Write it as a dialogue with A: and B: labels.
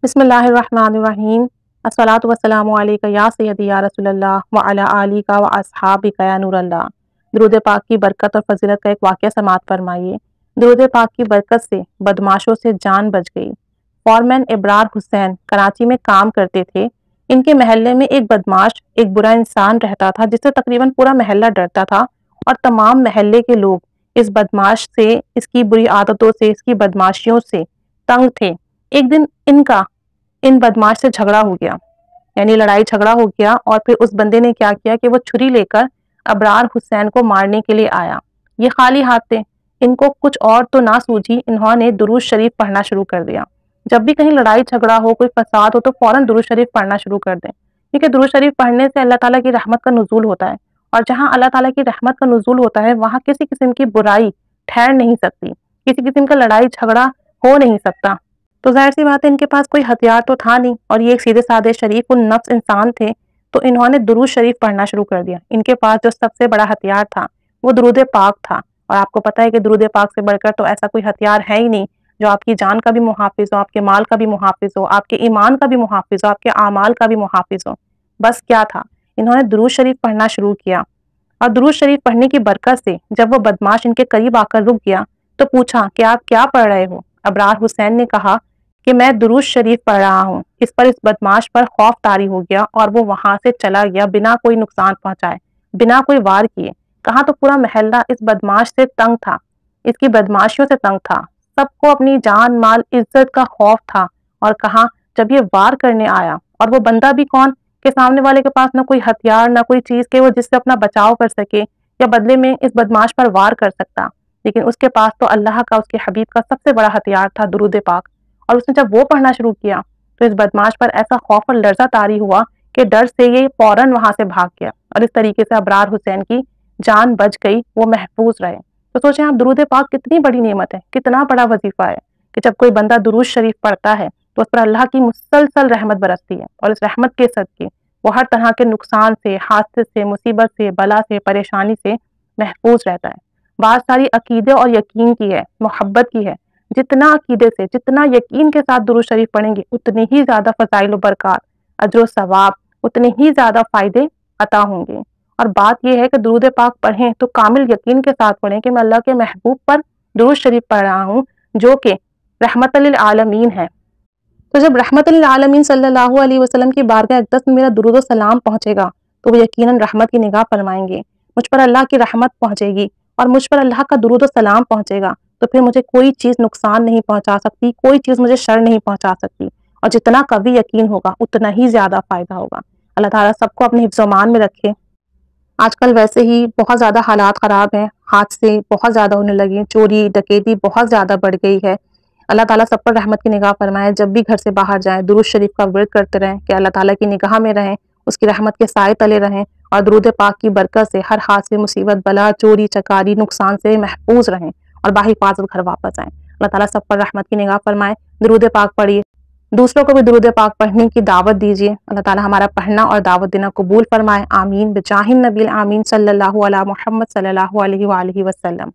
A: بسم اللہ الرحمن الرحیم۔ الصلاۃ والسلام علیک یا سیدی یا رسول اللہ وعلی آلک و اصحابک یا نور اللہ۔ درود پاک کی برکت اور فضیلت کا ایک واقعہ سماعت فرمائیے۔ درود پاک کی برکت سے بدماشوں سے جان بچ گئی۔ فورمین ابرار حسین کراچی میں کام کرتے تھے۔ ان کے محلے میں ایک بدماش، ایک برا انسان رہتا تھا جس سے تقریباً پورا محلہ ڈرتا تھا، اور تمام محلے کے لوگ اس بدماش سے، اس کی بری عادتوں سے، اس کی بدماشیوں سے تنگ تھے۔ ایک دن ان بدماش سے جھگڑا ہو گیا، یعنی لڑائی جھگڑا ہو گیا، اور پھر اس بندے نے کیا کیا کہ وہ چھری لے کر ابرار حسین کو مارنے کے لیے آیا۔ یہ خالی ہاتھ تھے، ان کو کچھ اور تو نہ سوجھی، انہوں نے درود شریف پڑھنا شروع کر دیا۔ جب بھی کہیں لڑائی جھگڑا ہو، کوئی فساد ہو، تو فوراً درود شریف پڑھنا شروع کر دیں، کیونکہ درود شریف پڑھنے سے اللہ تعالیٰ کی رحمت کا نزول ہوتا ہے، اور جہاں اللہ تعالیٰ کی رحمت کا نزول ہوتا ہے وہاں کسی قسم کی برائی ٹھہر نہیں سکتی، کسی قسم کا لڑائی جھگڑا ہو نہیں سکتا۔ تو ظاہر سی بات ہے ان کے پاس کوئی ہتھیار تو تھا نہیں، اور یہ ایک سیدھے سادے شریف النفس انسان تھے، تو انہوں نے درود شریف پڑھنا شروع کر دیا۔ ان کے پاس جو سب سے بڑا ہتھیار تھا وہ درود پاک تھا، اور آپ کو پتہ ہے کہ درود پاک سے بڑھ کر تو ایسا کوئی ہتھیار ہے ہی نہیں جو آپ کی جان کا بھی محافظ ہو، آپ کے مال کا بھی محافظ ہو، آپ کے ایمان کا بھی محافظ ہو، آپ کے اعمال کا بھی محافظ ہو۔ بس کیا تھا، انہوں نے درود شریف پڑھنا شروع کیا، اور درود شریف پڑھنے کی برکت سے جب وہ بدماش ان کے قریب آ کر رک گیا تو پوچھا کہ آپ کیا پڑھ رہے ہو؟ ابرار حسین نے کہا کہ میں درود شریف پڑھ رہا ہوں۔ اس پر اس بدماش پر خوف طاری ہو گیا، اور وہ وہاں سے چلا گیا بنا کوئی نقصان پہنچائے، بنا کوئی وار کیے۔ کہاں تو پورا محلہ اس بدماش سے تنگ تھا، اس کی بدماشیوں سے تنگ تھا، سب کو اپنی جان مال عزت کا خوف تھا، اور کہاں جب یہ وار کرنے آیا، اور وہ بندہ بھی کون کہ سامنے والے کے پاس نہ کوئی ہتھیار نہ کوئی چیز کہ وہ جس سے اپنا بچاؤ کر سکے یا بدلے میں اس بدماش پر وار کر سکتا، لیکن اس کے پاس تو اللہ کا، اس کے حبیب کا سب سے بڑا ہتھیار تھا درود پاک۔ اور اس نے جب وہ پڑھنا شروع کیا تو اس بدماش پر ایسا خوف اور لرزہ طاری ہوا کہ ڈر سے یہ فوراً وہاں سے بھاگ گیا، اور اس طریقے سے ابرار حسین کی جان بچ گئی، وہ محفوظ رہے۔ تو سوچیں آپ، درود پاک کتنی بڑی نعمت ہے، کتنا بڑا وظیفہ ہے کہ جب کوئی بندہ درود شریف پڑھتا ہے تو اس پر اللہ کی مسلسل رحمت برستی ہے، اور اس رحمت کے صدقے وہ ہر طرح کے نقصان سے، حادثے سے، مصیبت سے، بلا سے، پریشانی سے محفوظ رہتا ہے۔ بات ساری عقیدے اور یقین کی ہے، محبت کی ہے۔ جتنا عقیدے سے، جتنا یقین کے ساتھ درود شریف پڑھیں گے اتنی ہی زیادہ فضائل و برکات، اجر و ثواب، اتنے ہی زیادہ فائدے عطا ہوں گے۔ اور بات یہ ہے کہ درود پاک پڑھیں تو کامل یقین کے ساتھ پڑھیں کہ میں اللہ کے محبوب پر درود شریف پڑھ رہا ہوں جو کہ رحمت للعالمین ہے۔ تو جب رحمت للعالمین صلی اللہ علیہ وسلم کی بارگاہ اقدس میں میرا درود و سلام پہنچے گا تو وہ یقیناً رحمت کی نگاہ فرمائیں گے، مجھ پر اللہ کی رحمت پہنچے گی، اور مجھ پر اللہ کا درود و سلام پہنچے گا تو پھر مجھے کوئی چیز نقصان نہیں پہنچا سکتی، کوئی چیز مجھے شر نہیں پہنچا سکتی، اور جتنا قوی یقین ہوگا اتنا ہی زیادہ فائدہ ہوگا۔ اللہ تعالیٰ سب کو اپنے حفظ و امان میں رکھے۔ آج کل ویسے ہی بہت زیادہ حالات خراب ہیں، حادثے بہت زیادہ ہونے لگے، چوری ڈکیتی بہت زیادہ بڑھ گئی ہے۔ اللہ تعالیٰ سب پر رحمت کی نگاہ فرمائے۔ جب بھی گھر سے باہر جائیں درود شریف کا ورد کرتے رہیں کہ اللہ تعالیٰ کی نگاہ میں رہیں، اس کی رحمت کے سائے تلے رہیں، اور درود پاک کی برکت سے ہر حادثے، مصیبت، بلا، چوری چکاری، نقصان سے محفوظ رہیں، اور باحفاظت گھر واپس آئیں۔ اللہ تعالیٰ سب پر رحمت کی نگاہ فرمائے۔ درود پاک پڑھیے، دوسروں کو بھی درود پاک پڑھنے کی دعوت دیجیے۔ اللہ تعالیٰ ہمارا پڑھنا اور دعوت دینا قبول فرمائے۔ آمین بجاہ النبی الامین صلی اللہ علیہ محمد صلی اللہ علیہ وآلہ وسلم۔